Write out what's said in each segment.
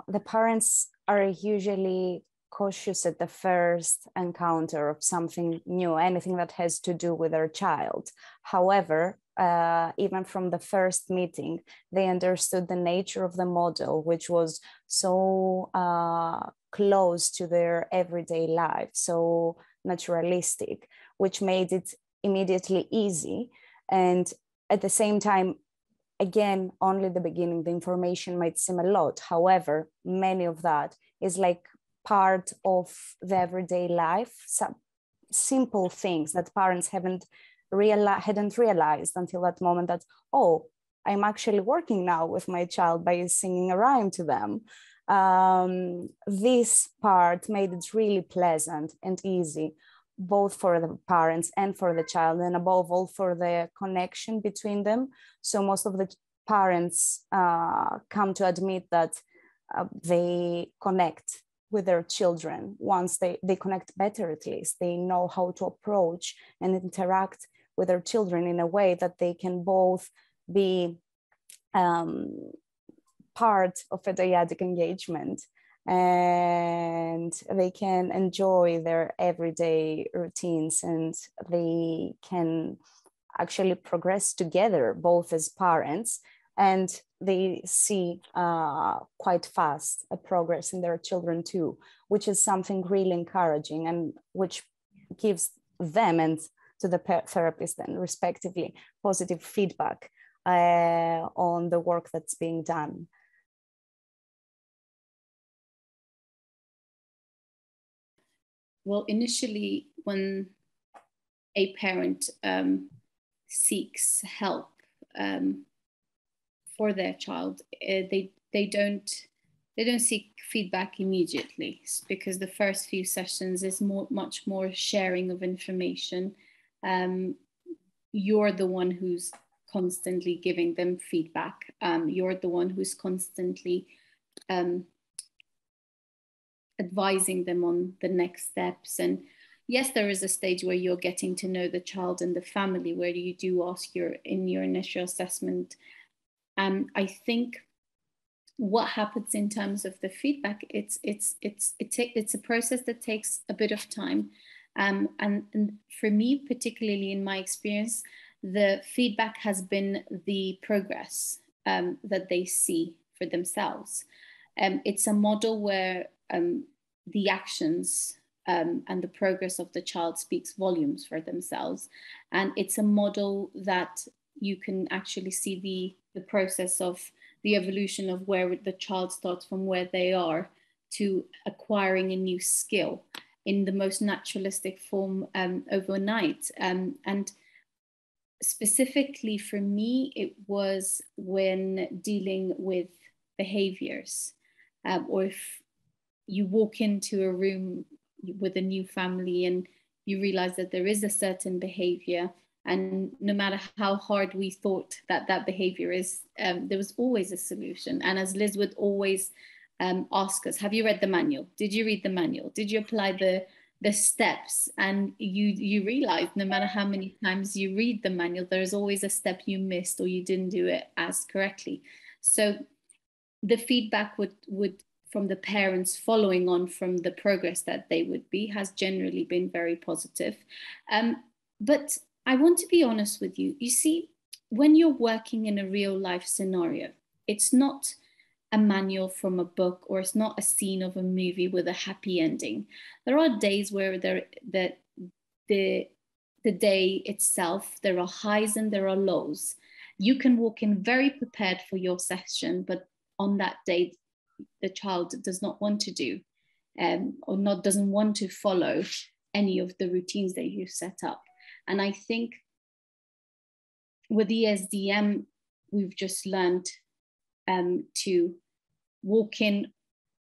the parents are usually cautious at the first encounter of something new, anything that has to do with their child. However, even from the first meeting, they understood the nature of the model, which was so close to their everyday life, so naturalistic, which made it immediately easy. And at the same time, again, only the beginning, the information might seem a lot. However, many of that is like part of the everyday life, some simple things that parents hadn't realized until that moment, that, oh, I'm actually working now with my child by singing a rhyme to them. This part made it really pleasant and easy, both for the parents and for the child, and above all for the connection between them. So most of the parents come to admit that they connect with their children. Once they connect better, at least they know how to approach and interact with their children in a way that they can both be part of a dyadic engagement, and they can enjoy their everyday routines, and they can actually progress together, both as parents, and they see quite fast a progress in their children too, which is something really encouraging, and which gives them and to the therapist then respectively positive feedback on the work that's being done. Well, initially, when a parent seeks help for their child, they don't seek feedback immediately, because the first few sessions is much more sharing of information. You're the one who's constantly giving them feedback. You're the one who's constantly advising them on the next steps. And yes, there is a stage where you're getting to know the child and the family, where you do ask in your initial assessment. I think what happens in terms of the feedback, it's a process that takes a bit of time. And for me, particularly in my experience, the feedback has been the progress that they see for themselves. It's a model where the actions and the progress of the child speaks volumes for themselves. And it's a model that you can actually see the process of the evolution of where the child starts from where they are to acquiring a new skill in the most naturalistic form overnight. And specifically for me, it was when dealing with behaviors, or if you walk into a room with a new family and you realize that there is a certain behavior, and no matter how hard we thought that behavior is, there was always a solution. And as Liz would always ask us, have you read the manual? Did you read the manual? Did you apply the steps? And you realize no matter how many times you read the manual, there's always a step you missed or you didn't do it as correctly. So the feedback would from the parents following on from the progress that they would be has generally been very positive. But I want to be honest with you. You see, when you're working in a real life scenario, it's not a manual from a book, or it's not a scene of a movie with a happy ending. There are days where the day itself, there are highs and there are lows. You can walk in very prepared for your session, but on that day, the child does not want to do or doesn't want to follow any of the routines that you set up. And I think with ESDM, we've just learned to walk in,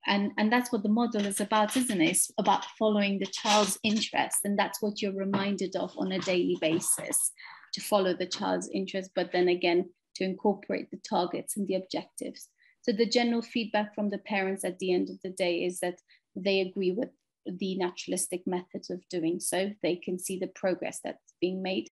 and that's what the model is about, isn't it? It's about following the child's interest, and that's what you're reminded of on a daily basis, to follow the child's interest, but then again, to incorporate the targets and the objectives. So the general feedback from the parents at the end of the day is that they agree with the naturalistic methods of doing so. They can see the progress that's being made.